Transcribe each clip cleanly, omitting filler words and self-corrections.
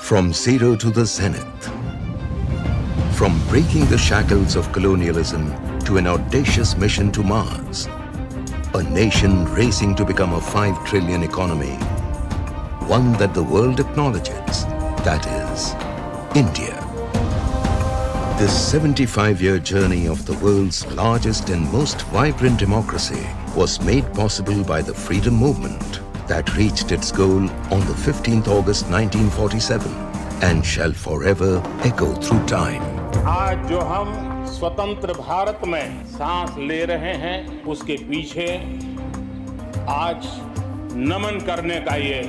From zero to the zenith. From breaking the shackles of colonialism to an audacious mission to Mars. A nation racing to become a 5 trillion economy. One that the world acknowledges. That is India. This 75-year journey of the world's largest and most vibrant democracy was made possible by the freedom movement that reached its goal on the 15th August 1947 and shall forever echo through time. आज जो हम स्वतंत्र भारत में सांस ले रहे हैं उसके पीछे आज नमन करने का ये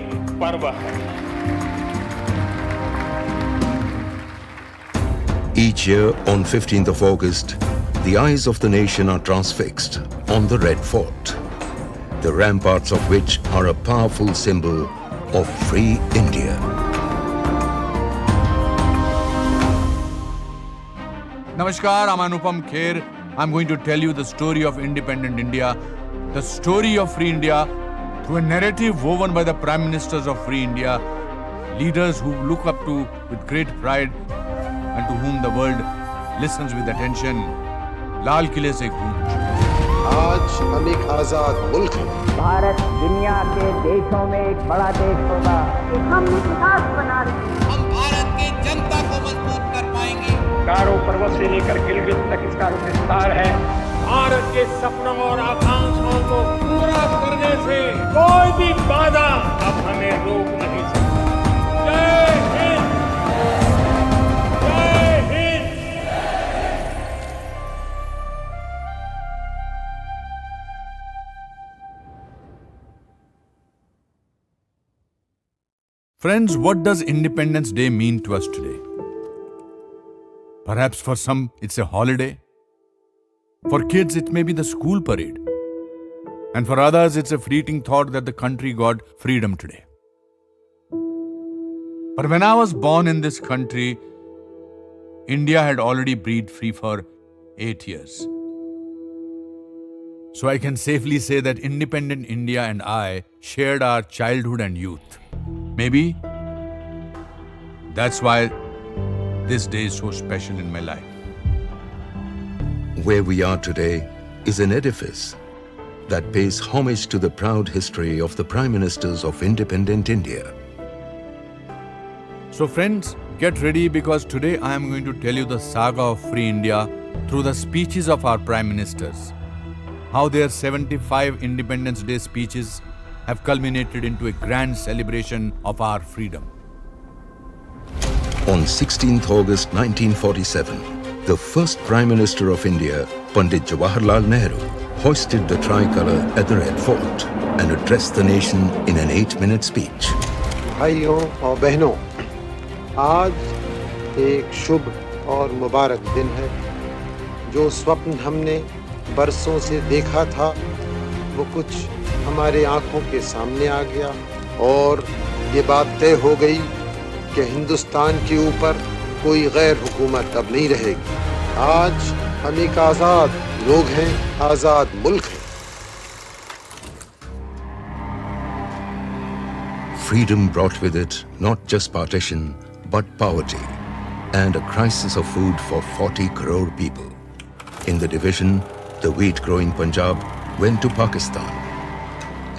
पर्व है। Each year on 15th of August, the eyes of the nation are transfixed on the Red Fort, the ramparts of which are a powerful symbol of free India. Namaskar, I'm Anupam Kher. I'm going to tell you the story of independent India, the story of free India through a narrative woven by the Prime Ministers of free India, leaders who look up to with great pride and to whom the world listens with attention. लाल किले से गूंज। आज हम एक आजाद मुल्क हैं। भारत दुनिया के देशों में एक बड़ा देश होगा। हम विकास बना रहे हैं। हम भारत की जनता को मजबूत कर पाएंगे। कारो पर्वत से लेकर गिलगित तक इसका विस्तार है। भारत के सपनों और आकांक्षाओं को पूरा करने से कोई भी बाधा अब हमें रोक नहीं सकती। जय हिंद। जय Hind. Friends, what does Independence Day mean to us today? Perhaps for some it's a holiday. For kids it may be the school parade. And for others it's a fleeting thought that the country got freedom today. But when I was born in this country, India had already breathed free for 8 years. So I can safely say that independent India and I shared our childhood and youth. Maybe that's why this day is so special in my life. Where we are today is an edifice that pays homage to the proud history of the Prime Ministers of independent India. So friends, get ready because today I am going to tell you the saga of free India through the speeches of our Prime Ministers. How their 75 Independence Day speeches have culminated into a grand celebration of our freedom. On 16th August 1947, the first Prime Minister of India, Pandit Jawaharlal Nehru, hoisted the tricolour at the Red Fort and addressed the nation in an 8-minute speech. भाइयों और बहनों, आज एक शुभ और मुबारक दिन है। जो स्वप्न हमने बरसों से देखा था, वो कुछ हमारे आंखों के सामने आ गया और ये बात तय हो गई कि हिंदुस्तान के ऊपर कोई गैर हुकूमत अब नहीं रहेगी। आज हम एक आजाद लोग हैं, आजाद मुल्क हैं। Freedom brought with it not just partition, but poverty and a crisis of food for 40 crore people. In the division, the wheat-growing Punjab went to Pakistan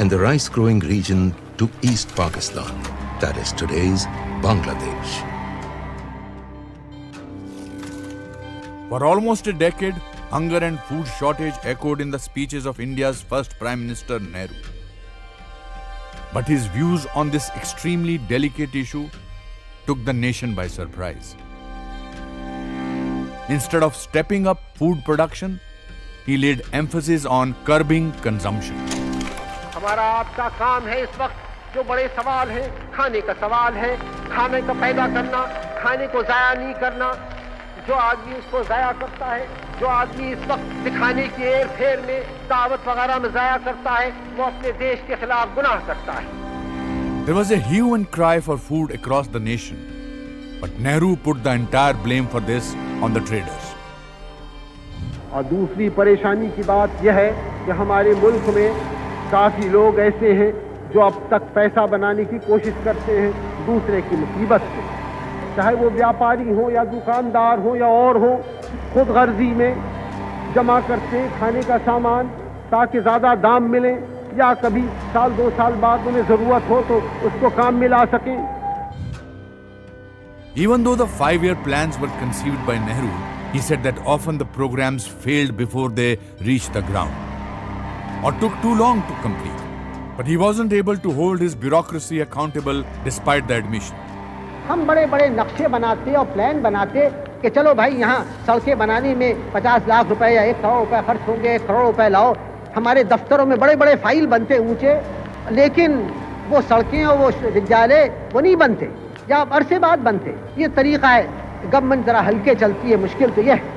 and the rice-growing region to East Pakistan, that is today's Bangladesh. For almost a decade, hunger and food shortage echoed in the speeches of India's first Prime Minister Nehru. But his views on this extremely delicate issue took the nation by surprise. Instead of stepping up food production, he laid emphasis on curbing consumption. हमारा आपका काम है इस वक्त जो बड़े सवाल हैं, खाने का सवाल है, खाने को पैदा करना, खाने को जाया नहीं करना। जो आदमी उसको जाया करता है, जो आदमी इस वक्त दिखाने की एर फेर में दावत वगैरह में जाया करता है, वो अपने देश के खिलाफ गुनाह करता है। There was a hue and cry for food across the nation, but Nehru put the entire blame for this on the traders. और दूसरी परेशानी की बात यह है कि हमारे मुल्क में काफी लोग ऐसे हैं जो अब तक पैसा बनाने की कोशिश करते हैं दूसरे की मुसीबत से। चाहे वो व्यापारी हो या दुकानदार हो या और हो, खुद गर्जी में जमा करते हैं खाने का सामान ताकि ज़्यादा दाम मिले या कभी साल 2 साल बाद उन्हें ज़रूरत हो तो उसको काम में ला सकें. Even though the 5-year plans were conceived by Nehru, he said that often the programs failed before they reached the ground or took too long to complete. But he wasn't able to hold his bureaucracy accountable despite the admission. हम बड़े बड़े नक्शे बनाते और plan बनाते कि चलो भाई यहाँ सड़कें बनाने में 50 लाख रुपए या 1 करोड़ रुपए खर्च होंगे, 1 करोड़ रुपए लाओ. हमारे दफ्तरों में बड़े बड़े फाइल बनते ऊंचे, लेकिन वो सड़कें और वो विद्यालय वो नहीं बनते या अरसे बाद बनते. ये तरीका है. गवर्नमेंट जरा हल्के चलती है. मुश्किल तो ये है.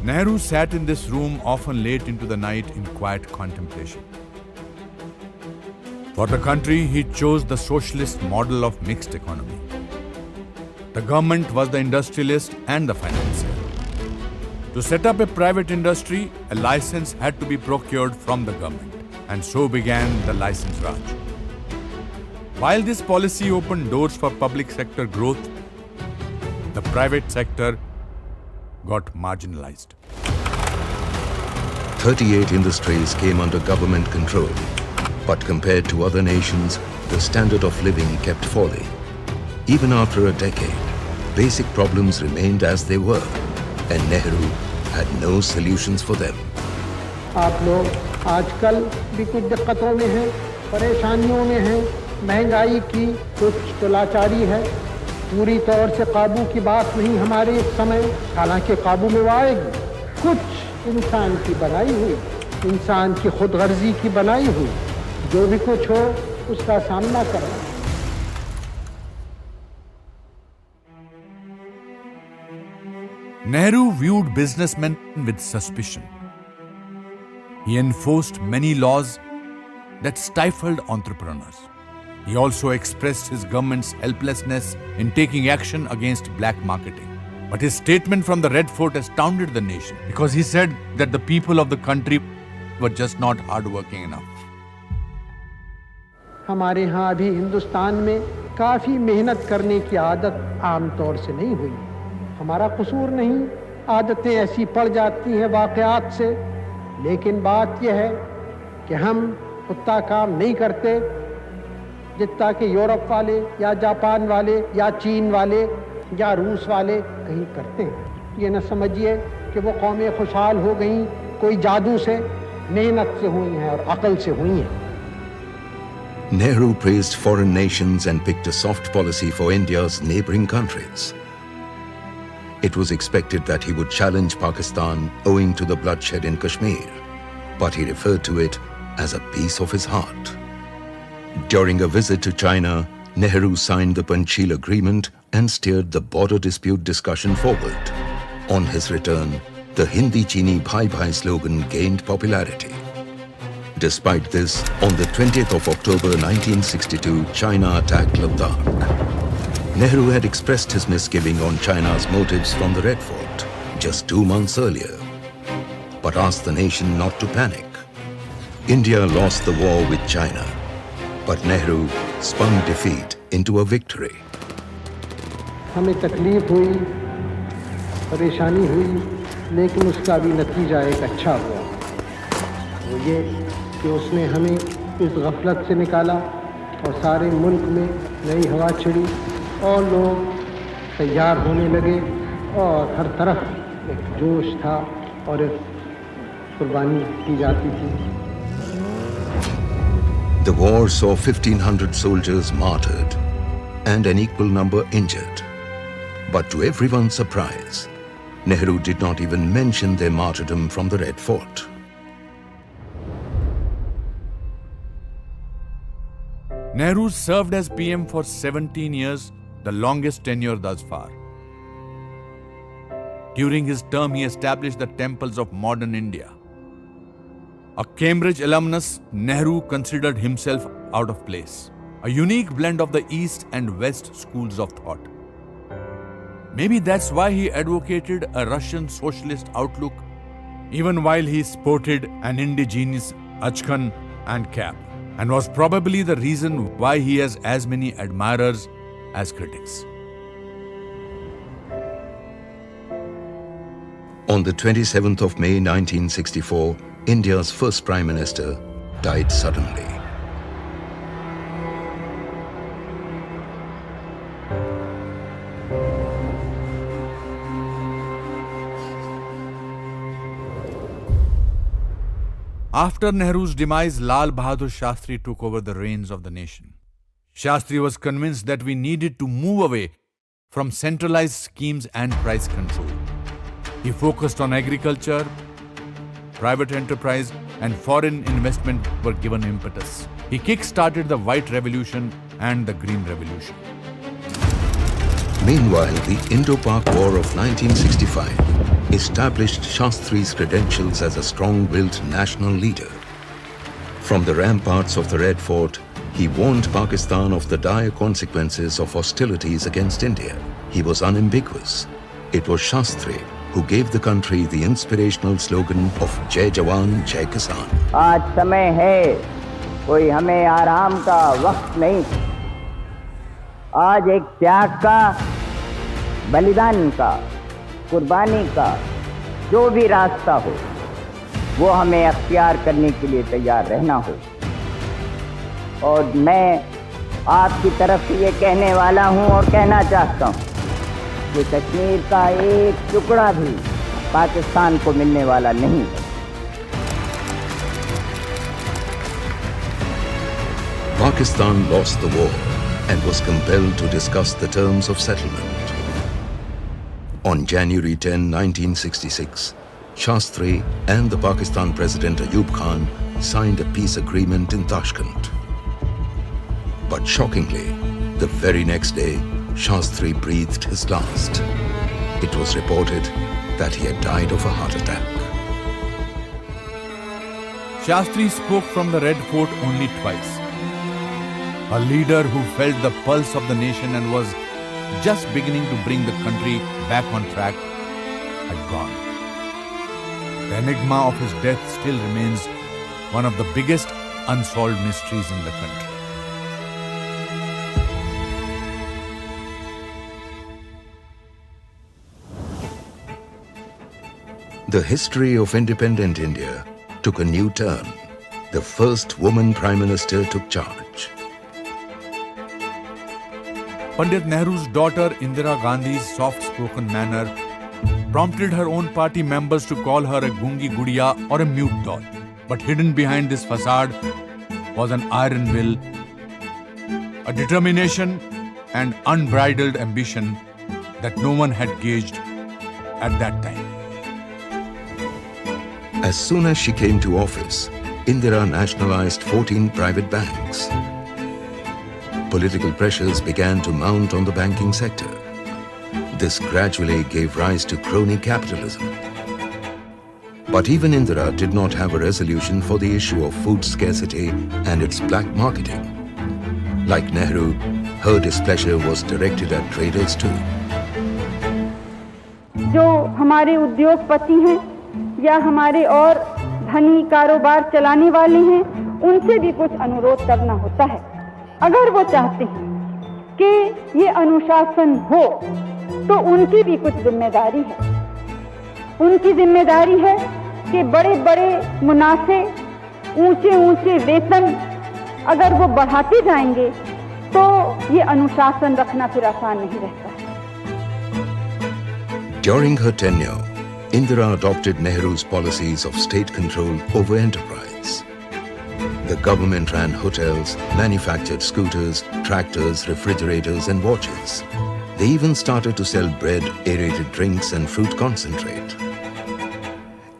Nehru sat in this room often late into the night in quiet contemplation. For the country, he chose the socialist model of mixed economy. The government was the industrialist and the financier. To set up a private industry, a license had to be procured from the government, and so began the license Raj. While this policy opened doors for public sector growth, the private sector got marginalized. 38 industries came under government control, but compared to other nations, the standard of living kept falling. Even after a decade, basic problems remained as they were, and Nehru had no solutions for them. आप लोग आजकल भी कुछ दिक्कतों में हैं, परेशानियों में हैं, महंगाई की कुछ तो लाचारी है. पूरी तौर से काबू की बात नहीं हमारे इस समय, हालांकि काबू में वो आएगी. कुछ इंसान की बनाई हुई, इंसान की खुदगर्जी की बनाई हुई, जो भी कुछ हो उसका सामना करना. Nehru viewed businessmen with suspicion. He enforced many laws that stifled entrepreneurs. He also expressed his government's helplessness in taking action against black marketing. But his statement from the Red Fort astounded the nation because he said that the people of the country were just not hardworking enough. हमारे यहाँ अभी हिंदुस्तान में काफ़ी मेहनत करने की आदत आम तौर से नहीं हुई. हमारा कसूर नहीं, आदतें ऐसी पड़ जाती हैं वाक़यात से. लेकिन बात यह है कि हम उतना काम नहीं करते जितना कि यूरोप वाले या जापान वाले या चीन वाले या रूस वाले कहीं करते हैं. ये न समझिए कि वो कौमें खुशहाल हो गईं कोई जादू से, मेहनत से हुई हैं और अकल से हुई हैं. Nehru praised foreign nations and picked a soft policy for India's neighboring countries. It was expected that he would challenge Pakistan owing to the bloodshed in Kashmir, but he referred to it as a piece of his heart. During a visit to China, Nehru signed the Panchsheel Agreement and steered the border dispute discussion forward. On his return, the Hindi Chini Bhai Bhai slogan gained popularity. Despite this, on the 20th of October 1962, China attacked Ladakh. Nehru had expressed his misgiving on China's motives from the Red Fort just 2 months earlier, but asked the nation not to panic. India lost the war with China, but Nehru spun defeat into a victory. हमें तकलीफ हुई, परेशानी हुई, लेकिन उसका भी नतीजा एक अच्छा हुआ. वो ये कि उसने हमें इस गफलत से निकाला और सारे मुल्क में नई हवा छिड़ी और लोग तैयार होने लगे और हर तरफ एक जोश था और एक कुर्बानी की जाती थी. The war saw 1,500 soldiers martyred and an equal number injured. But to everyone's surprise, Nehru did not even mention their martyrdom from the Red Fort. Nehru served as PM for 17 years, the longest tenure thus far. During his term, he established the temples of modern India. A Cambridge alumnus, Nehru considered himself out of place, a unique blend of the East and West schools of thought. Maybe that's why he advocated a Russian socialist outlook, even while he sported an indigenous achkan and cap. and was probably the reason why he has as many admirers as critics. On the 27th of May 1964, India's first Prime Minister died suddenly. After Nehru's demise, Lal Bahadur Shastri took over the reins of the nation. Shastri was convinced that we needed to move away from centralized schemes and price control. He focused on agriculture, private enterprise, and foreign investment were given impetus. He kick-started the White Revolution and the Green Revolution. Meanwhile, the Indo-Pak War of 1965 established Shastri's credentials as a strong-willed national leader. From the ramparts of the Red Fort, he warned Pakistan of the dire consequences of hostilities against India. He was unambiguous. It was Shastri who gave the country the inspirational slogan of Jai Jawan, Jai Kisan. आज समय है, कोई हमें आराम का वक्त नहीं। आज एक त्याग का, बलिदान का, कुर्बानी का जो भी रास्ता हो, वो हमें अख्तियार करने के लिए तैयार रहना हो। और मैं आपकी तरफ से ये कहने वाला हूँ और कहना चाहता हूँ कि कश्मीर का एक टुकड़ा भी पाकिस्तान को मिलने वाला नहीं है। Pakistan lost the war and was compelled to discuss the terms of settlement. On January 10, 1966, Shastri and the Pakistan President Ayub Khan signed a peace agreement in Tashkent. But shockingly, the very next day, Shastri breathed his last. It was reported that he had died of a heart attack. Shastri spoke from the Red Fort only twice. A leader who felt the pulse of the nation and was just beginning to bring the country back on track had gone. The enigma of his death still remains one of the biggest unsolved mysteries in the country. The history of independent India took a new turn. The first woman Prime Minister took charge. Pandit Nehru's daughter Indira Gandhi's soft-spoken manner prompted her own party members to call her a gungi gudiya or a mute doll. But hidden behind this facade was an iron will, a determination and unbridled ambition that no one had gauged at that time. As soon as she came to office, Indira nationalized 14 private banks. Political pressures began to mount on the banking sector. This gradually gave rise to crony capitalism. But even Indira did not have a resolution for the issue of food scarcity and its black marketing. Like Nehru, her displeasure was directed at traders too. जो हमारे उद्योगपति हैं या हमारे और धनी कारोबार चलाने वाले हैं, उनसे भी कुछ अनुरोध करना होता है। अगर वो चाहते हैं कि ये अनुशासन हो, तो उनकी भी कुछ जिम्मेदारी है। उनकी जिम्मेदारी है कि बड़े-बड़े मुनाफे, ऊंचे-ऊंचे वेतन अगर वो बढ़ाते जाएंगे, तो ये अनुशासन रखना फिर आसान नहीं रहता। During her tenure, Indira adopted Nehru's policies of state control over enterprise. The government ran hotels, manufactured scooters, tractors, refrigerators and watches. They even started to sell bread, aerated drinks and fruit concentrate.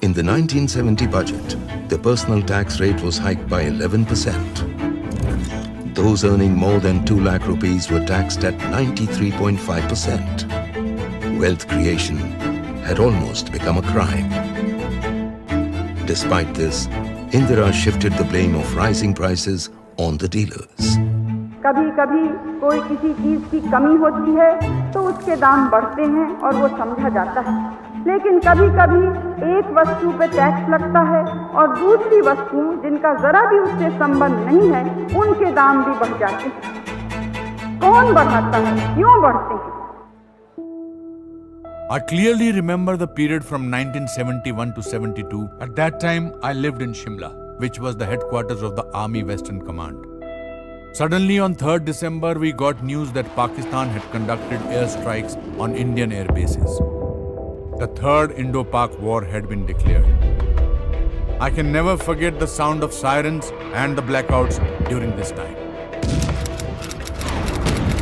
In the 1970 budget, the personal tax rate was hiked by 11%. Those earning more than 2 lakh rupees were taxed at 93.5%. Wealth creation had almost become a crime. Despite this, Indira shifted the blame of rising prices on the dealers. कभी-कभी कोई किसी चीज की कमी होती है तो उसके दाम बढ़ते हैं और वो समझा जाता है, लेकिन कभी-कभी एक वस्तु पे टैक्स लगता है और दूसरी वस्तुओं जिनका जरा भी उससे संबंध नहीं है उनके दाम भी बढ़ जाते हैं। कौन बढ़ाता है, क्यों बढ़ते हैं? I clearly remember the period from 1971 to 72. At that time, I lived in Shimla, which was the headquarters of the Army Western Command. Suddenly on 3rd December, we got news that Pakistan had conducted airstrikes on Indian air bases. The Third Indo-Pak War had been declared. I can never forget the sound of sirens and the blackouts during this time.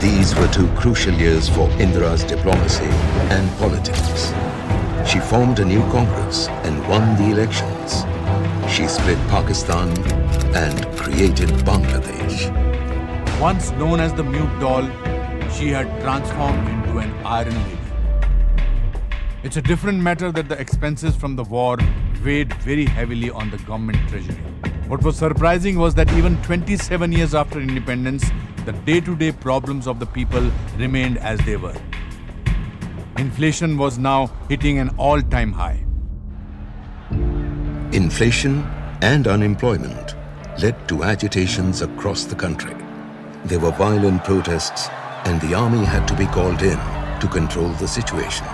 These were two crucial years for Indira's diplomacy and politics. She formed a new Congress and won the elections. She split Pakistan and created Bangladesh. Once known as the mute doll, she had transformed into an iron lady. It's a different matter that the expenses from the war weighed very heavily on the government treasury. What was surprising was that even 27 years after independence, the day-to-day problems of the people remained as they were. Inflation was now hitting an all-time high. Inflation and unemployment led to agitations across the country. There were violent protests and the army had to be called in to control the situation.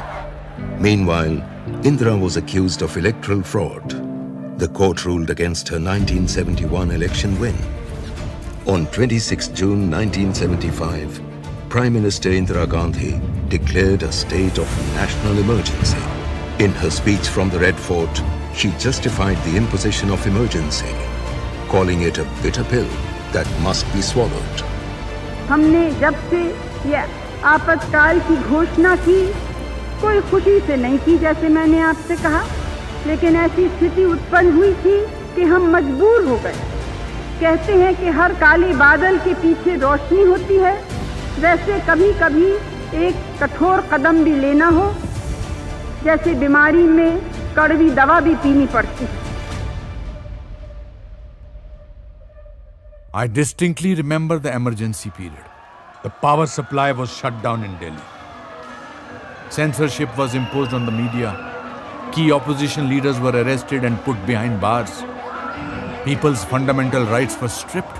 Meanwhile, Indira was accused of electoral fraud. The court ruled against her 1971 election win. On 26 June 1975, Prime Minister Indira Gandhi declared a state of national emergency. In her speech from the Red Fort, she justified the imposition of emergency, calling it a bitter pill that must be swallowed. हमने जब से यह आपातकाल की घोषणा की, कोई खुशी से नहीं की, जैसे मैंने आपसे कहा, लेकिन ऐसी स्थिति उत्पन्न हुई थी कि हम मजबूर हो गए। कहते हैं कि हर काले बादल के पीछे रोशनी होती है, वैसे कभी कभी एक कठोर कदम भी लेना हो, जैसे बीमारी में कड़वी दवा भी पीनी पड़ती है। I distinctly remember the emergency period. The power supply was shut down in Delhi. Censorship was imposed on the media. Key opposition leaders were arrested and put behind bars. People's fundamental rights were stripped.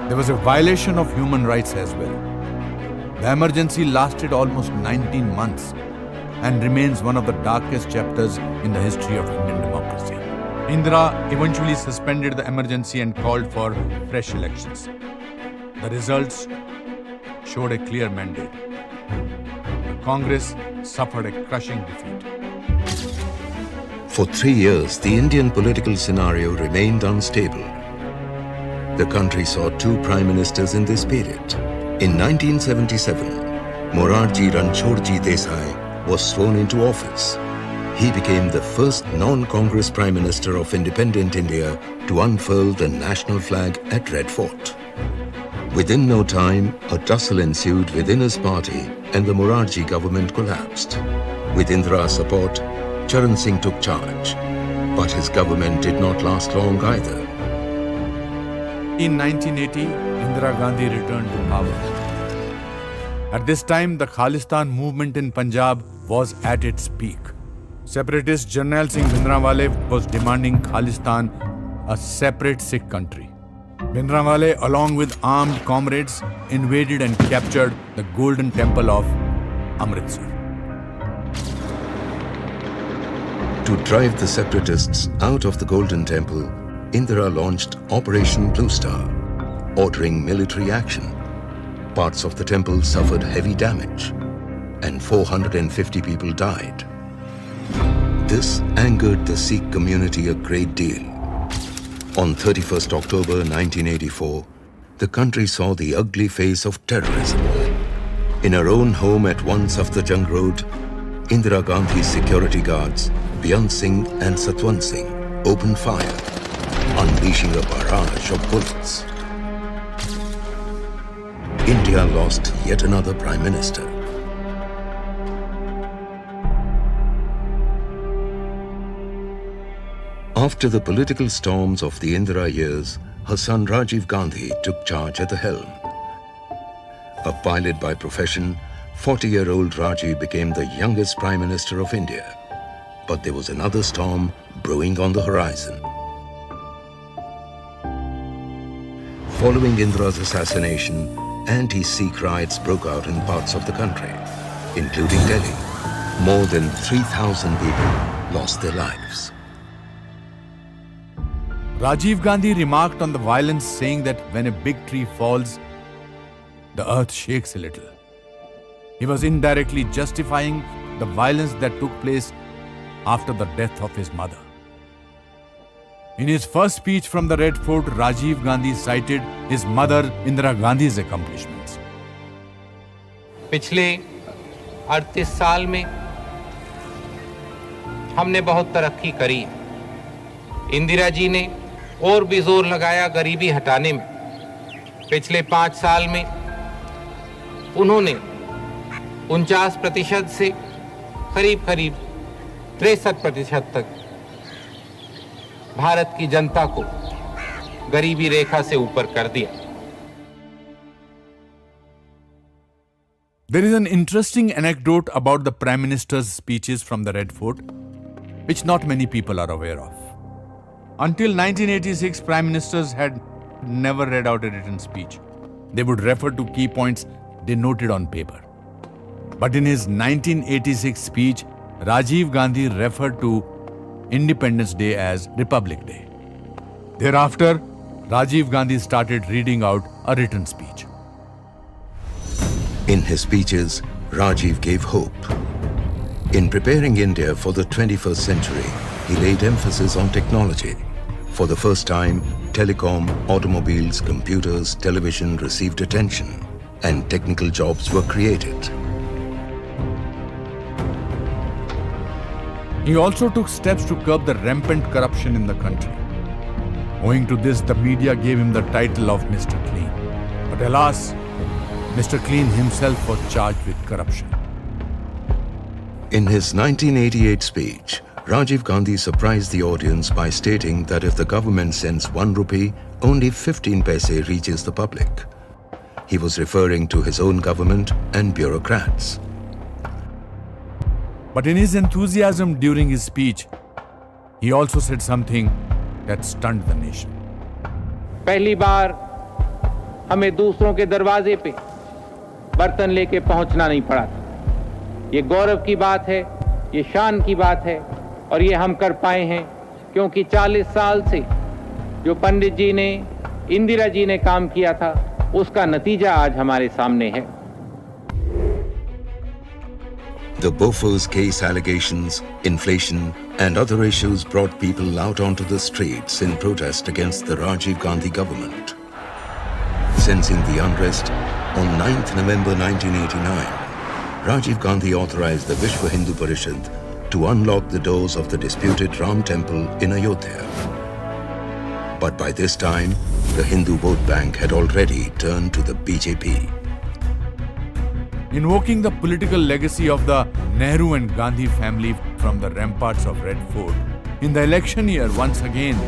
There was a violation of human rights as well. The emergency lasted almost 19 months and remains one of the darkest chapters in the history of Indian democracy. Indira eventually suspended the emergency and called for fresh elections. The results showed a clear mandate. The Congress suffered a crushing defeat. For 3 years, the Indian political scenario remained unstable. The country saw two prime ministers in this period. In 1977, Morarji Ranchhodji Desai was sworn into office. He became the first non-Congress Prime Minister of independent India to unfurl the national flag at Red Fort. Within no time, a tussle ensued within his party and the Morarji government collapsed. With Indira's support, Charan Singh took charge, but his government did not last long either. In 1980, Indira Gandhi returned to power. At this time, the Khalistan movement in Punjab was at its peak. Separatist Jarnail Singh Bhindranwale was demanding Khalistan a separate Sikh country. Bhindranwale, along with armed comrades, invaded and captured the Golden Temple of Amritsar. To drive the separatists out of the Golden Temple, Indira launched Operation Blue Star, ordering military action. Parts of the temple suffered heavy damage, and 450 people died. This angered the Sikh community a great deal. On 31st October 1984, the country saw the ugly face of terrorism. In her own home at 1 Safdarjung Road, Indira Gandhi's security guards, Beyant Singh and Satwant Singh, opened fire, unleashing a barrage of bullets. India lost yet another Prime Minister. After the political storms of the Indira years, her son Rajiv Gandhi took charge at the helm. A pilot by profession, 40-year-old Rajiv became the youngest Prime Minister of India. But there was another storm brewing on the horizon. Following Indira's assassination, anti-Sikh riots broke out in parts of the country, including Delhi. More than 3,000 people lost their lives. Rajiv Gandhi remarked on the violence, saying that when a big tree falls, the earth shakes a little. He was indirectly justifying the violence that took place after the death of his mother. In his first speech from the Red Fort, Rajiv Gandhi cited his mother Indira Gandhi's accomplishments. पिछले 38 साल में हमने बहुत तरक्की करी। इंदिरा जी ने और भी जोर लगाया गरीबी हटाने में। पिछले 5 साल में उन्होंने 49% से करीब 63% तक भारत की जनता को गरीबी रेखा से ऊपर कर दिया। There is an interesting anecdote about the Prime Minister's speeches from the Red Fort, which not many people are aware of. Until 1986, Prime Ministers had never read out a written speech. They would refer to key points they noted on paper. But in his 1986 speech, Rajiv Gandhi referred to Independence Day as Republic Day. Thereafter, Rajiv Gandhi started reading out a written speech. In his speeches, Rajiv gave hope. In preparing India for the 21st century, he laid emphasis on technology. For the first time, telecom, automobiles, computers, television received attention, and technical jobs were created. He also took steps to curb the rampant corruption in the country. Owing to this, the media gave him the title of Mr. Clean. But alas, Mr. Clean himself was charged with corruption. In his 1988 speech, Rajiv Gandhi surprised the audience by stating that if the government sends 1 rupee, only 15 paise reaches the public. He was referring to his own government and bureaucrats. But in his enthusiasm during his speech, he also said something that stunned the nation. पहली बार हमें दूसरों के दरवाजे पे बर्तन लेके पहुंचना नहीं पड़ा था। ये गौरव की बात है, ये शान की बात है और ये हम कर पाए हैं क्योंकि 40 साल से जो पंडित जी ने, इंदिरा जी ने काम किया था, उसका नतीजा आज हमारे सामने है। The Bofors case allegations, inflation, and other issues brought people out onto the streets in protest against the Rajiv Gandhi government. Sensing the unrest, on 9th November 1989, Rajiv Gandhi authorized the Vishwa Hindu Parishad to unlock the doors of the disputed Ram Temple in Ayodhya. But by this time, the Hindu vote bank had already turned to the BJP. Invoking the political legacy of the Nehru and Gandhi family from the ramparts of Red Fort, in the election year, once again,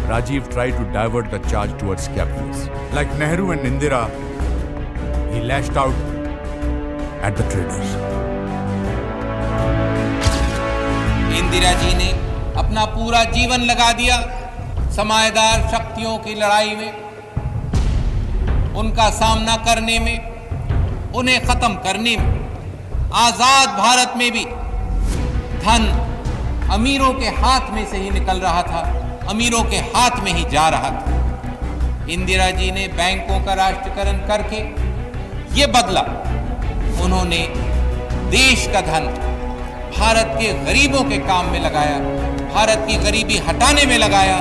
Rajiv tried to divert the charge towards capitalists. Like Nehru and Indira, he lashed out at the traders. Indira ji ने अपना पूरा जीवन लगा दिया समाजदार शक्तियों की लड़ाई में, उनका सामना करने में, उन्हें खत्म करने में। आजाद भारत में भी धन अमीरों के हाथ में से ही निकल रहा था, अमीरों के हाथ में ही जा रहा था। इंदिरा जी ने बैंकों का राष्ट्रीयकरण करके ये बदला। उन्होंने देश का धन भारत के गरीबों के काम में लगाया, भारत की गरीबी हटाने में लगाया,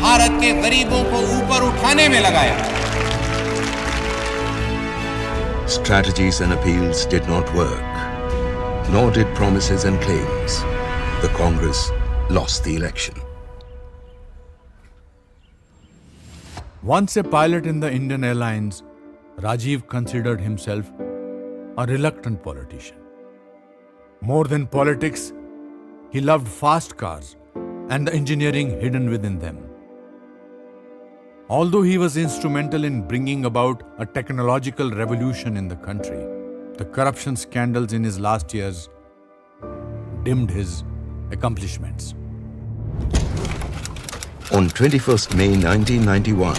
भारत के गरीबों को ऊपर उठाने में लगाया। Strategies and appeals did not work, nor did promises and claims. The Congress lost the election. Once a pilot in the Indian Airlines, Rajiv considered himself a reluctant politician. More than politics, he loved fast cars and the engineering hidden within them. Although he was instrumental in bringing about a technological revolution in the country, the corruption scandals in his last years dimmed his accomplishments. On 21st May 1991,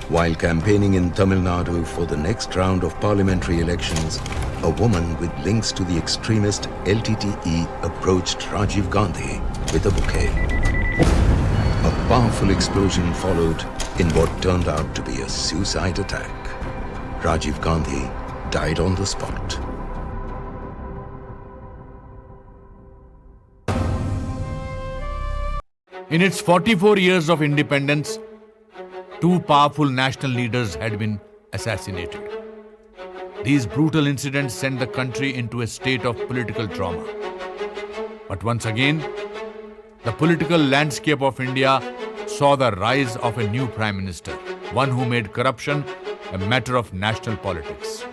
While campaigning in Tamil Nadu for the next round of parliamentary elections, a woman with links to the extremist LTTE approached Rajiv Gandhi with a bouquet. A powerful explosion followed in what turned out to be a suicide attack. Rajiv Gandhi died on the spot. In its 44 years of independence, two powerful national leaders had been assassinated. These brutal incidents sent the country into a state of political trauma. But once again, the political landscape of India saw the rise of a new Prime Minister, one who made corruption a matter of national politics.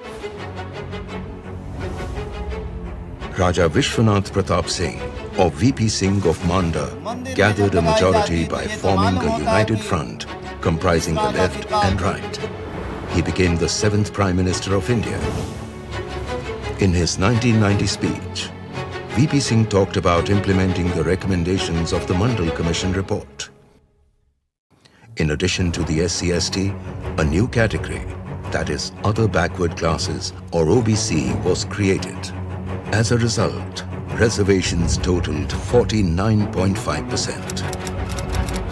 Raja Vishwanath Pratap Singh, or VP Singh of Manda, gathered a majority by forming a united front comprising the left and right. He became the 7th Prime Minister of India. In his 1990 speech, VP Singh talked about implementing the recommendations of the Mandal Commission report. In addition to the SC/ST, a new category, that is other backward classes or OBC, was created. As a result, reservations totaled 49.5%.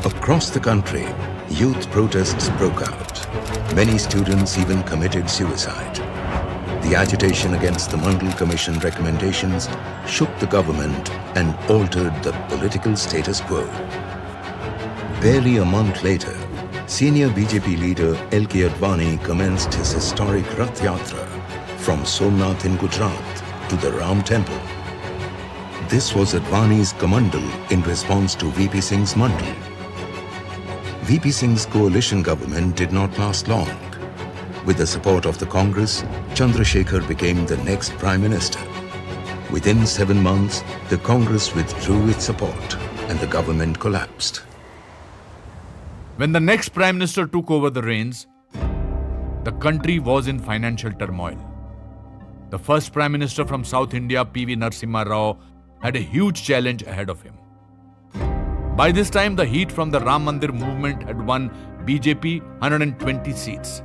Across the country, youth protests broke out. Many students even committed suicide. The agitation against the Mandal Commission recommendations shook the government and altered the political status quo. Barely a month later, senior BJP leader L.K. Advani commenced his historic Rath Yatra from Somnath in Gujarat to the Ram Temple. This was Advani's Kamandal in response to VP Singh's Mandal. VP Singh's coalition government did not last long. With the support of the Congress, Chandrasekhar became the next Prime Minister. Within 7 months, the Congress withdrew its support and the government collapsed. When the next Prime Minister took over the reins, the country was in financial turmoil. The first Prime Minister from South India, P.V. Narasimha Rao, had a huge challenge ahead of him. By this time, the heat from the Ram Mandir movement had won BJP 120 seats.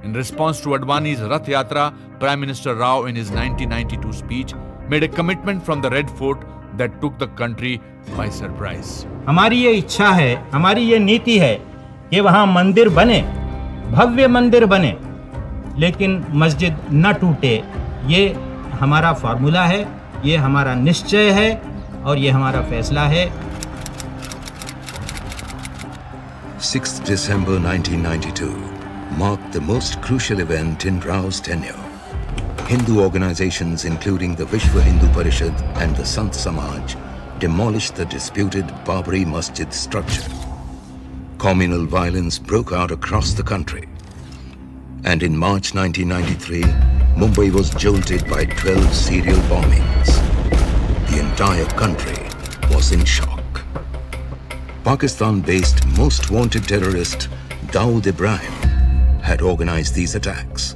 In response to Advani's Rath Yatra, Prime Minister Rao in his 1992 speech made a commitment from the Red Fort that took the country by surprise. हमारी ये इच्छा है, हमारी ये नीति है कि वहाँ मंदिर बने, भव्य मंदिर बने, लेकिन मस्जिद न टूटे। ये हमारा फॉर्मूला है, ये हमारा निश्चय है और ये हमारा फैसला है। 6th December 1992 marked the most crucial event in Rao's tenure. Hindu organizations including the Vishwa Hindu Parishad and the Sant Samaj demolished the disputed Babri Masjid structure. Communal violence broke out across the country. And in March 1993, Mumbai was jolted by 12 serial bombings. The entire country was in shock. Pakistan-based most wanted terrorist Dawood Ibrahim had organized these attacks.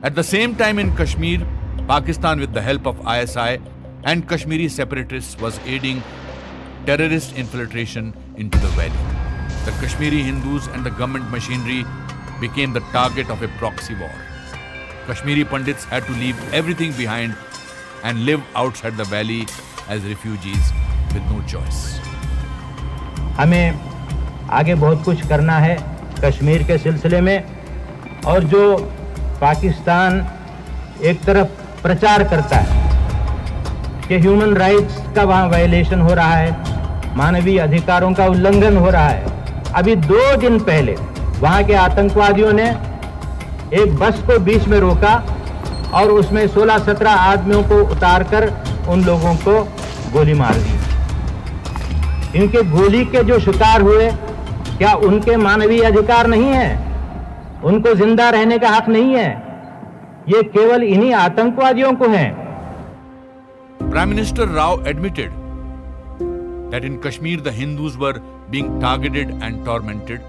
At the same time in Kashmir, Pakistan with the help of ISI and Kashmiri separatists was aiding terrorist infiltration into the valley. The Kashmiri Hindus and the government machinery became the target of a proxy war. Kashmiri Pandits had to leave everything behind and live outside the valley as refugees with no choice. हमें आगे बहुत कुछ करना है कश्मीर के सिलसिले में, और जो पाकिस्तान एक तरफ प्रचार करता है कि ह्यूमन राइट्स का वहाँ वायलेशन हो रहा है, मानवीय अधिकारों का उल्लंघन हो रहा है। अभी 2 दिन पहले वहाँ के आतंकवादियों ने एक बस को बीच में रोका और उसमें 16-17 आदमियों को उतारकर उन लोगों को गोली मार दी। इनके गोली के जो शिकार हुए, क्या उनके मानवीय अधिकार नहीं है? उनको जिंदा रहने का हक नहीं है? ये केवल इन्हीं आतंकवादियों को है। Prime Minister Rao admitted that in Kashmir the Hindus were being targeted and tormented,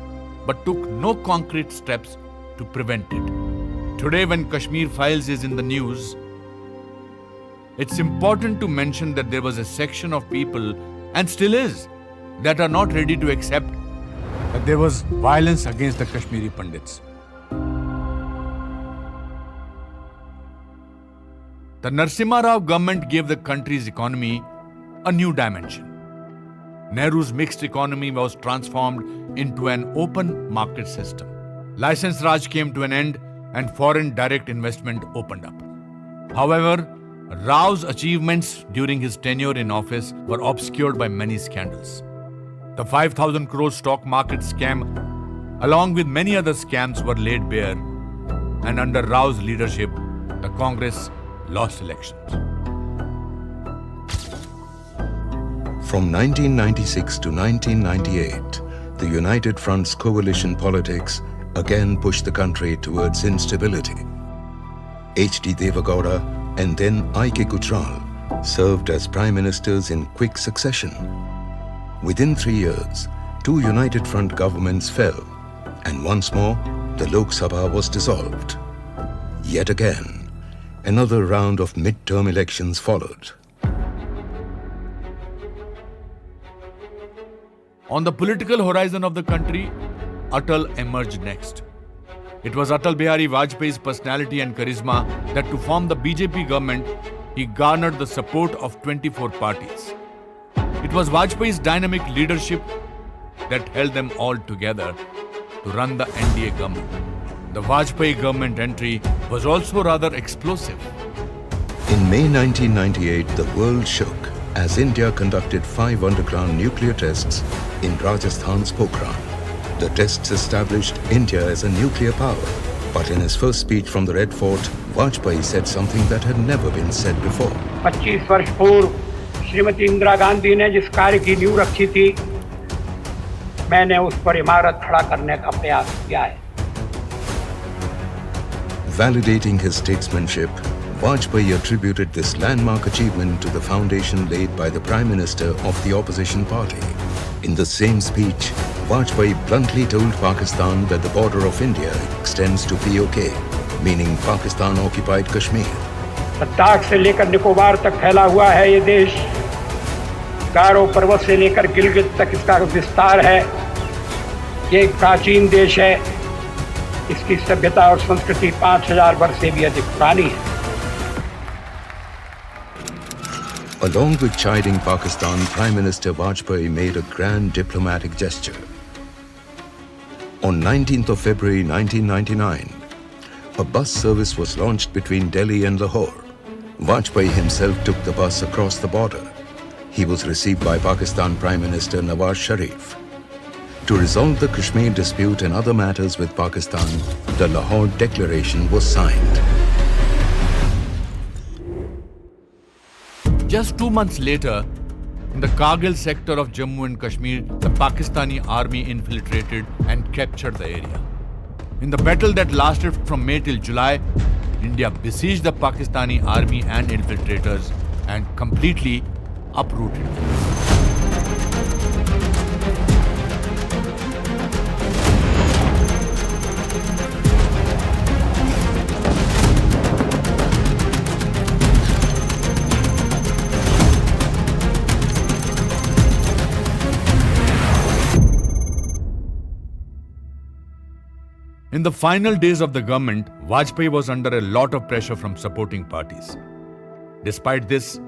but took no concrete steps to prevent it. Today, when Kashmir Files is in the news, it's important to mention that there was a section of people, and still is, that are not ready to accept the that there was violence against the Kashmiri Pandits. The Narasimha Rao government gave the country's economy a new dimension. Nehru's mixed economy was transformed into an open market system. License Raj came to an end and foreign direct investment opened up. However, Rao's achievements during his tenure in office were obscured by many scandals. The 5,000 crore stock market scam, along with many other scams, were laid bare, and under Rao's leadership, the Congress lost elections. From 1996 to 1998, the United Front's coalition politics again pushed the country towards instability. H.D. Devagowda and then I.K. Gujral served as prime ministers in quick succession. Within 3 years, 2 United Front governments fell, and once more, the Lok Sabha was dissolved. Yet again, another round of mid-term elections followed. On the political horizon of the country, Atal emerged next. It was Atal Bihari Vajpayee's personality and charisma that to form the BJP government, he garnered the support of 24 parties. It was Vajpayee's dynamic leadership that held them all together to run the NDA government. The Vajpayee government entry was also rather explosive. In May 1998, the world shook as India conducted 5 underground nuclear tests in Rajasthan's Pokhran. The tests established India as a nuclear power. But in his first speech from the Red Fort, Vajpayee said something that had never been said before. 25 वर्ष पूर्व श्रीमती इंदिरा गांधी ने जिस कार्य की नींव रखी थी, मैंने उस पर इमारत खड़ा करने का प्रयास किया है. Validating his statesmanship, Vajpayee attributed this landmark achievement to the foundation laid by the Prime Minister of the opposition party. In the same speech, Vajpayee bluntly told Pakistan that the border of India extends to POK, meaning Pakistan-occupied Kashmir. Ladakh से लेकर निकोबार तक फैला हुआ है ये देश. गारो पर्वत से लेकर गिलगित तक इसका विस्तार है. ये एक प्राचीन देश है. इसकी सभ्यता और संस्कृति 5000 वर्ष से भी अधिक पुरानी है. Along with chiding Pakistan, Prime Minister Vajpayee made a grand diplomatic gesture. On 19th of February 1999, a bus service was launched between Delhi and Lahore. Vajpayee himself took the bus across the border. He was received by Pakistan Prime Minister Nawaz Sharif. To resolve the Kashmir dispute and other matters with Pakistan, the Lahore Declaration was signed. Just 2 months later, in the Kargil sector of Jammu and Kashmir, the Pakistani army infiltrated and captured the area. In the battle that lasted from May till July, India besieged the Pakistani army and infiltrators and completely uprooted them. In the final days of the government, Vajpayee was under a lot of pressure from supporting parties. Despite this,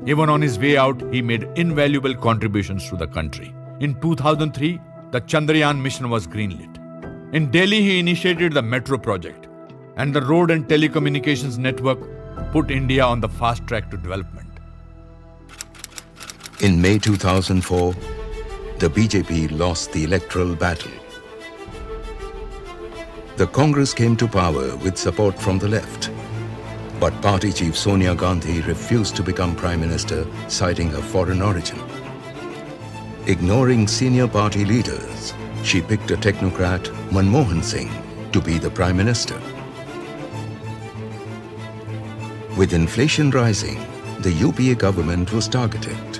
even on his way out, he made invaluable contributions to the country. In 2003, the Chandrayaan mission was greenlit. In Delhi, he initiated the metro project, and the road and telecommunications network put India on the fast track to development. In May 2004, the BJP lost the electoral battle. The Congress came to power with support from the left. But party chief Sonia Gandhi refused to become Prime Minister, citing her foreign origin. Ignoring senior party leaders, she picked a technocrat, Manmohan Singh, to be the Prime Minister. With inflation rising, the UPA government was targeted.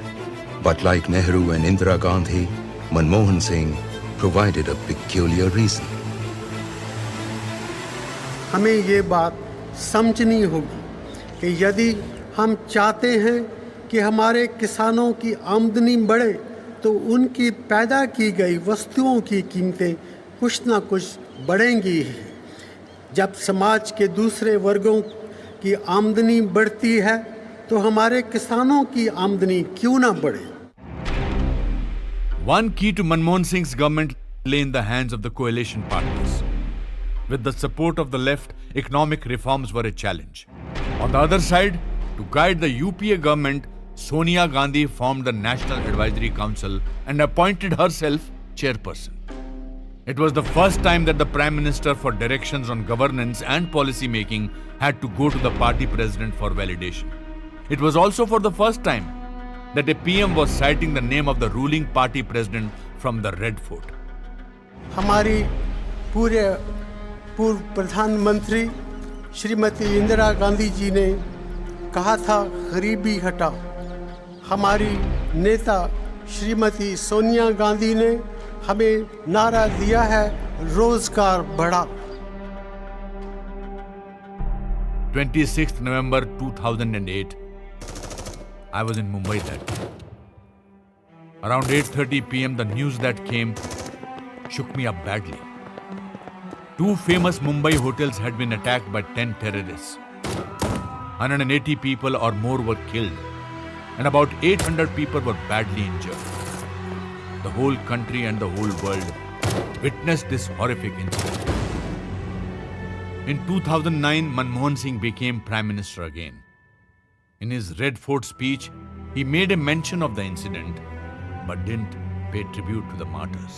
But like Nehru and Indira Gandhi, Manmohan Singh provided a peculiar reason. हमें ये बात समझनी होगी कि यदि हम चाहते हैं कि हमारे किसानों की आमदनी बढ़े तो उनकी पैदा की गई वस्तुओं की कीमतें कुछ ना कुछ बढ़ेंगी ही। जब समाज के दूसरे वर्गों की आमदनी बढ़ती है तो हमारे किसानों की आमदनी क्यों ना बढ़े? One key to Manmohan Singh's government lay in the hands of the coalition partners. With the support of the left, economic reforms were a challenge. On the other side, to guide the UPA government, Sonia Gandhi formed the National Advisory Council and appointed herself chairperson. It was the first time that the Prime Minister for directions on governance and policy making had to go to the party president for validation. It was also for the first time that a PM was citing the name of the ruling party president from the Red Fort. हमारी पूर्व प्रधानमंत्री श्रीमती इंदिरा गांधी जी ने कहा था गरीबी हटाओ। हमारी नेता श्रीमती सोनिया गांधी ने हमें नारा दिया है रोजगार बढ़ाओ। 26th November 2008, I was in Mumbai that day. Around 8:30 p.m. the news that came shook me up badly. 2 famous Mumbai hotels had been attacked by 10 terrorists. 180 people or more were killed, and about 800 people were badly injured. The whole country and the whole world witnessed this horrific incident. In 2009, Manmohan Singh became Prime Minister again. In his Red Fort speech, he made a mention of the incident, but didn't pay tribute to the martyrs.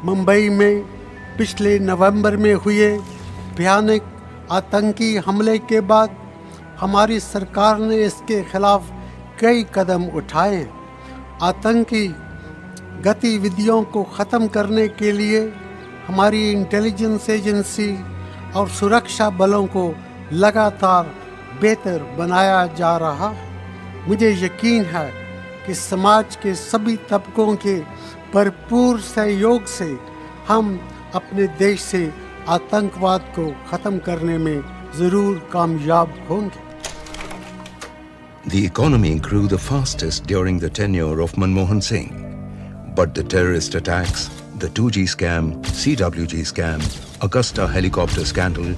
Mumbai में पिछले नवंबर में हुए भयानक आतंकी हमले के बाद हमारी सरकार ने इसके खिलाफ कई कदम उठाए हैं। आतंकी गतिविधियों को ख़त्म करने के लिए हमारी इंटेलिजेंस एजेंसी और सुरक्षा बलों को लगातार बेहतर बनाया जा रहा है। मुझे यकीन है कि समाज के सभी तबकों के भरपूर सहयोग से हम अपने देश से आतंकवाद को ख़त्म करने में ज़रूर कामयाब होंगे। The economy grew the fastest during the tenure of Manmohan Singh. But the terrorist attacks, the 2G scam, CWG scam, Augusta helicopter scandal,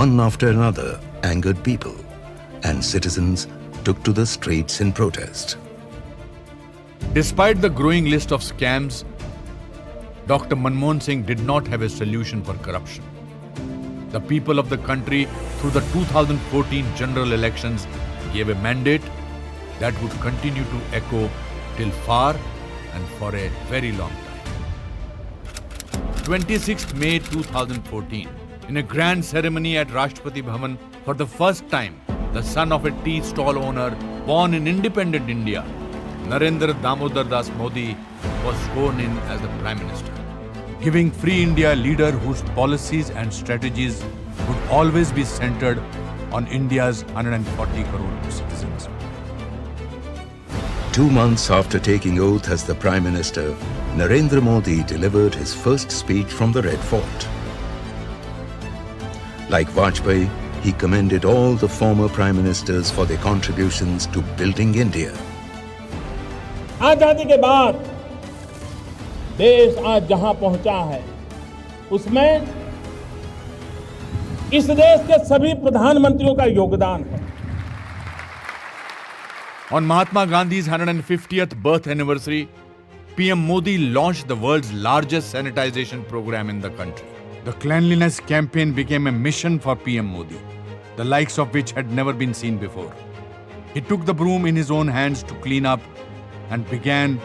one after another angered people, and citizens took to the streets in protest. Despite the growing list of scams, Dr. Manmohan Singh did not have a solution for corruption. The people of the country, through the 2014 general elections, gave a mandate that would continue to echo till far and for a very long time. 26th May 2014, in a grand ceremony at Rashtrapati Bhavan, for the first time, the son of a tea stall owner born in independent India, Narendra Damodar Das Modi, was sworn in as the Prime Minister, giving Free India a leader whose policies and strategies would always be centered on India's 140 crore citizens. 2 months after taking oath as the Prime Minister, Narendra Modi delivered his first speech from the Red Fort. Like Vajpayee, he commended all the former Prime Ministers for their contributions to building India. आजादी के बाद देश आज जहां पहुंचा है उसमें इस देश के सभी प्रधानमंत्रियों का योगदान है। On Mahatma Gandhi's 150th birth anniversary, PM Modi launched the world's largest sanitization program in the country. The cleanliness campaign became a mission for PM Modi, the likes of which had never been seen before. He took the broom in his own hands to clean up and began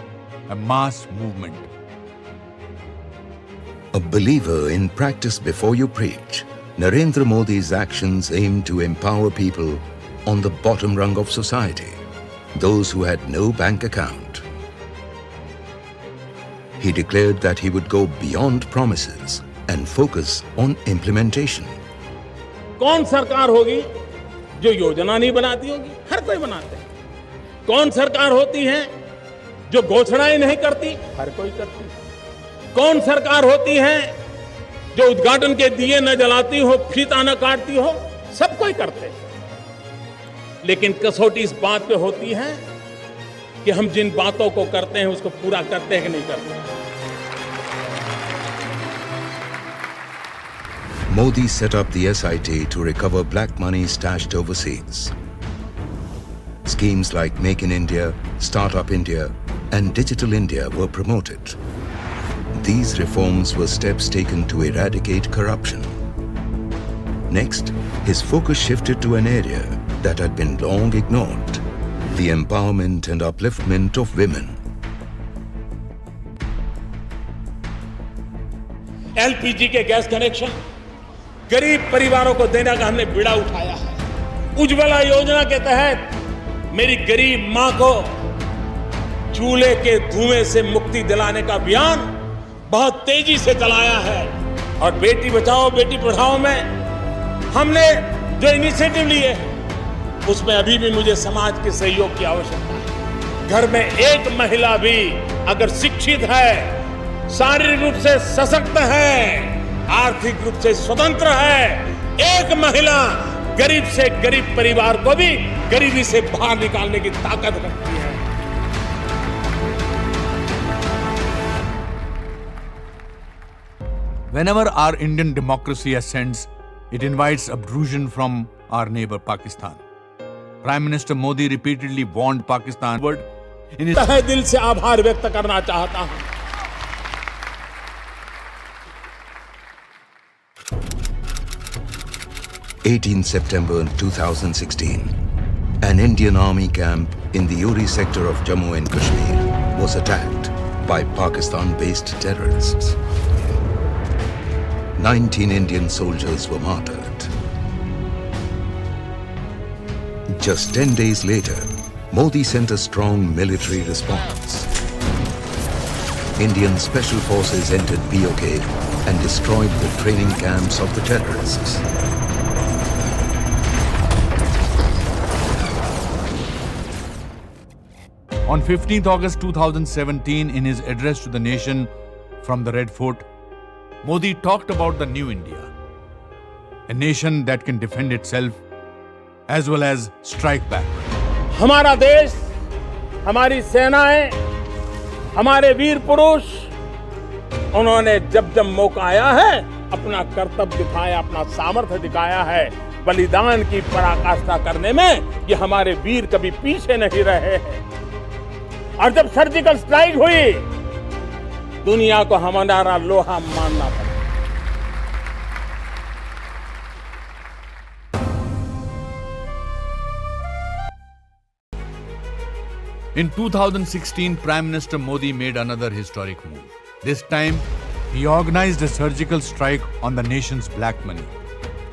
a mass movement. A believer in practice before you preach, Narendra Modi's actions aimed to empower people on the bottom rung of society, those who had no bank account. He declared that he would go beyond promises and focus on implementation. कौन सरकार होगी जो योजना नहीं बनाती होगी? हर कोई बनाते हैं। कौन सरकार होती है जो घोषणाएं नहीं करती? हर कोई करती है। कौन सरकार होती है जो उद्घाटन के दिए न जलाती हो, फीता न काटती हो? सब कोई करते हैं। लेकिन कसौटी इस बात पे होती है कि हम जिन बातों को करते हैं उसको पूरा करते हैं कि नहीं करते। Modi set up the SIT to recover black money stashed overseas. Schemes like Make in India, Startup India, and Digital India were promoted. These reforms were steps taken to eradicate corruption. Next, his focus shifted to an area that had been long ignored: the empowerment and upliftment of women. LPG के gas connection गरीब परिवारों को देने का हमने बीड़ा उठाया है। उज्ज्वला योजना के तहत मेरी गरीब मां को चूल्हे के धुएं से मुक्ति दिलाने का अभियान बहुत तेजी से चलाया है। और बेटी बचाओ बेटी पढ़ाओ में हमने जो इनिशिएटिव लिए उसमें अभी भी मुझे समाज के सहयोग की आवश्यकता है। घर में एक महिला भी अगर शिक्षित है, शारीरिक रूप से सशक्त है, आर्थिक रूप से स्वतंत्र है, एक महिला गरीब से गरीब परिवार को भी गरीबी से बाहर निकालने की ताकत रखती है। Whenever our Indian democracy ascends, it invites obtrusion from our neighbor Pakistan. Prime Minister Modi repeatedly warned Pakistan in his तहे दिल से आभार व्यक्त करना चाहता हूं। 18 September 2016, an Indian army camp in the Uri sector of Jammu and Kashmir was attacked by Pakistan-based terrorists. 19 Indian soldiers were martyred. Just 10 days later, Modi sent a strong military response. Indian special forces entered POK and destroyed the training camps of the terrorists. On 15th August 2017, in his address to the nation from the Red Fort, Modi talked about the new India, a nation that can defend itself as well as strike back. हमारा देश, हमारी सेनाएं, हमारे वीर पुरुष, उन्होंने जब जब मौका आया है अपना कर्तव्य दिखाया, अपना सामर्थ्य दिखाया है। बलिदान की पराकाष्ठा करने में ये हमारे वीर कभी पीछे नहीं रहे हैं। और जब सर्जिकल स्ट्राइक हुई, दुनिया को हमारा लोहा मानना पड़ा। In 2016, Prime Minister Modi made another historic move. This time, he organized a surgical strike on the nation's black money.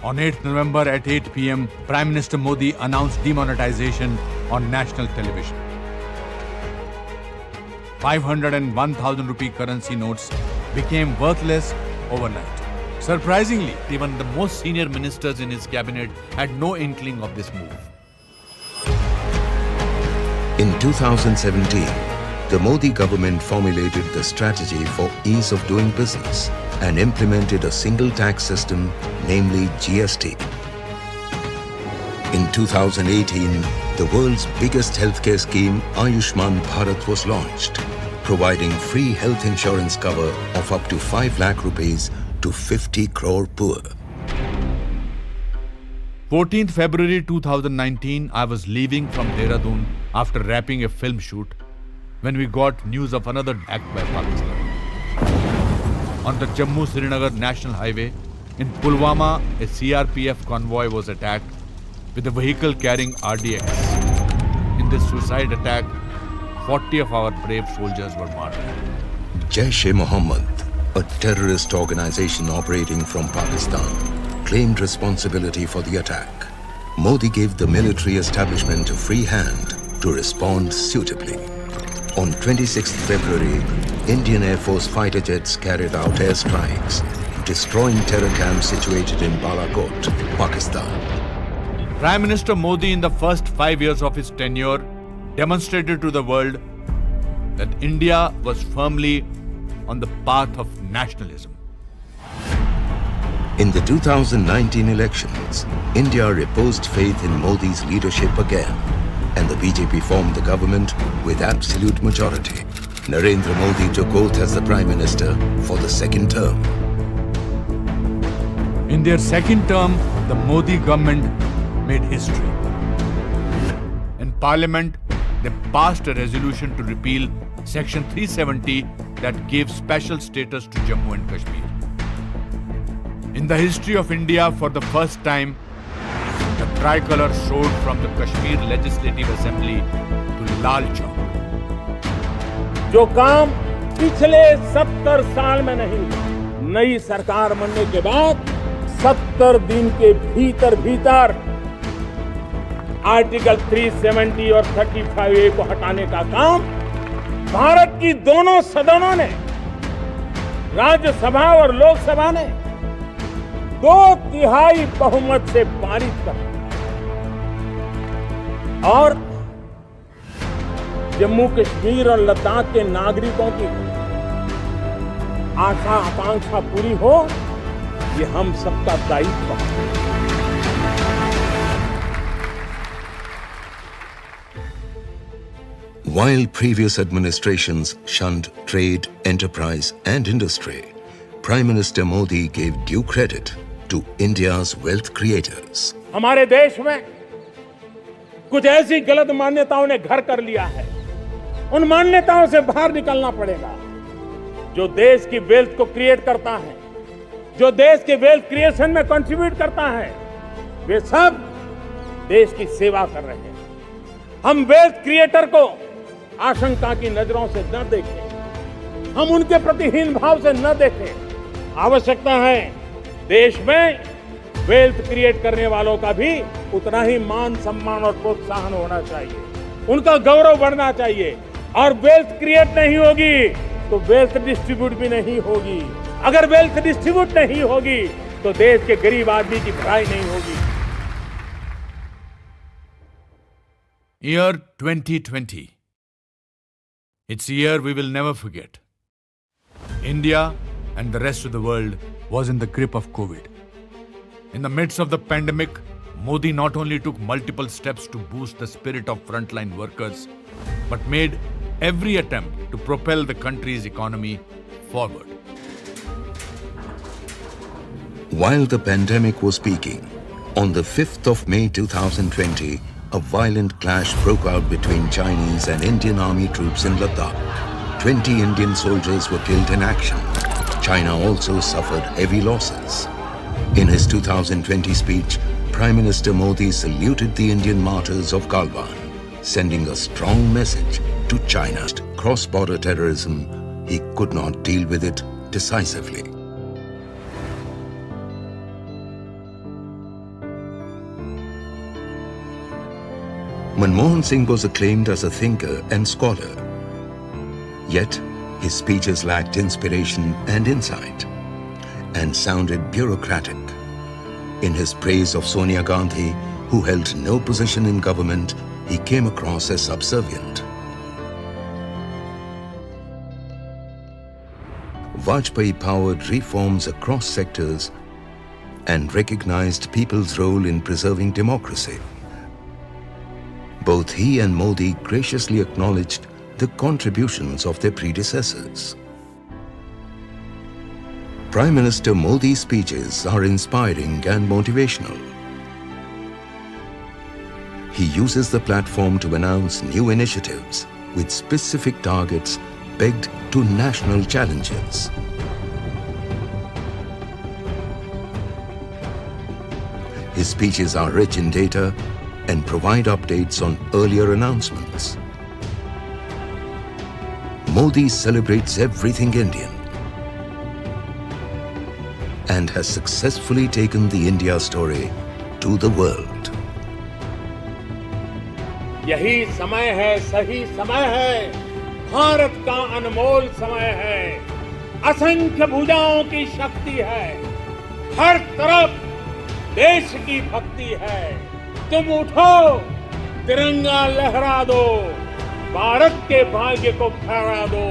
On 8th November at 8 p.m., Prime Minister Modi announced demonetization on national television. 500 and 1,000 rupee currency notes became worthless overnight. Surprisingly, even the most senior ministers in his cabinet had no inkling of this move. In 2017, the Modi government formulated the strategy for ease of doing business and implemented a single tax system, namely GST. In 2018, the world's biggest healthcare scheme, Ayushman Bharat, was launched, providing free health insurance cover of up to 5 lakh rupees to 50 crore poor. 14th February 2019, I was leaving from Dehradun after wrapping a film shoot when we got news of another act by Pakistan. On the Jammu-Srinagar National Highway, in Pulwama, a CRPF convoy was attacked with a vehicle carrying RDX. In this suicide attack, 40 of our brave soldiers were martyred. Jaish-e-Mohammed, a terrorist organization operating from Pakistan, claimed responsibility for the attack. Modi gave the military establishment a free hand to respond suitably. On 26th February, Indian Air Force fighter jets carried out airstrikes, destroying terror camps situated in Balakot, Pakistan. Prime Minister Modi, in the first 5 years of his tenure, demonstrated to the world that India was firmly on the path of nationalism. In the 2019 elections, India reposed faith in Modi's leadership again. and the BJP formed the government with absolute majority. Narendra Modi took oath as the Prime Minister for the second term. In their second term, the Modi government made history. In Parliament, they passed a resolution to repeal Section 370 that gave special status to Jammu and Kashmir. In the history of India, for the first time, the tricolour soared from the Kashmir Legislative Assembly to Lal Chowk. जो काम पिछले 70 साल में नहीं हुआ, नई सरकार बनने के बाद 70 दिन के भीतर आर्टिकल 370 और 35A को हटाने का काम भारत की दोनों सदनों ने, राज्यसभा और लोकसभा ने 2/3 बहुमत से पारित कर और जम्मू कश्मीर और लद्दाख के नागरिकों की आशा आकांक्षा पूरी हो, ये हम सबका दायित्व है। While previous administrations shunned trade, enterprise and industry, Prime Minister Modi gave due credit to India's wealth creators. हमारे देश में कुछ ऐसी गलत मान्यताओं ने घर कर लिया है। उन मान्यताओं से बाहर निकलना पड़ेगा। जो देश की वेल्थ को क्रिएट करता है, जो देश के वेल्थ क्रिएशन में कंट्रीब्यूट करता है, वे सब देश की सेवा कर रहे हैं। हम वेल्थ क्रिएटर को आशंका की नजरों से न देखें, हम उनके प्रति हीन भाव से न देखें। आवश्यकता है देश में वेल्थ क्रिएट करने वालों का भी उतना ही मान सम्मान और प्रोत्साहन होना चाहिए, उनका गौरव बढ़ना चाहिए। और वेल्थ क्रिएट नहीं होगी तो वेल्थ डिस्ट्रीब्यूट भी नहीं होगी। अगर वेल्थ डिस्ट्रीब्यूट नहीं होगी तो देश के गरीब आदमी की भलाई नहीं होगी। Year 2020. It's a year we will never forget. India and the rest of the world was in the grip of COVID. In the midst of the pandemic, Modi not only took multiple steps to boost the spirit of frontline workers, but made every attempt to propel the country's economy forward. While the pandemic was peaking, on the 5th of May 2020, a violent clash broke out between Chinese and Indian army troops in Ladakh. 20 Indian soldiers were killed in action. China also suffered heavy losses. In his 2020 speech, Prime Minister Modi saluted the Indian martyrs of Galwan, sending a strong message to China. Cross-border terrorism, he could not deal with it decisively. Manmohan Singh was acclaimed as a thinker and scholar. Yet, his speeches lacked inspiration and insight, and sounded bureaucratic. In his praise of Sonia Gandhi, who held no position in government, he came across as subservient. Vajpayee powered reforms across sectors and recognized people's role in preserving democracy. Both he and Modi graciously acknowledged the contributions of their predecessors. Prime Minister Modi's speeches are inspiring and motivational. He uses the platform to announce new initiatives with specific targets pegged to national challenges. His speeches are rich in data and provide updates on earlier announcements. Modi celebrates everything Indian and has successfully taken the India story to the world. यही समय है, सही समय है, भारत का अनमोल समय है, असंख्य भुजाओं की शक्ति है, हर तरफ देश की भक्ति है। तुम उठो, तिरंगा लहरा दो, भारत के भाग्य को फहरा दो,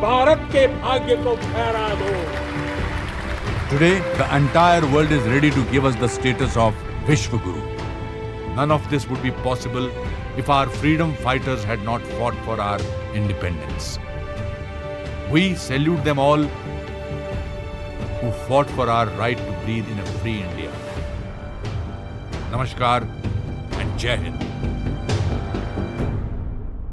भारत के भाग्य को फहरा दो। Today, the entire world is ready to give us the status of Vishwa Guru. None of this would be possible if our freedom fighters had not fought for our independence. We salute them all who fought for our right to breathe in a free India. Namaskar and Jai Hind.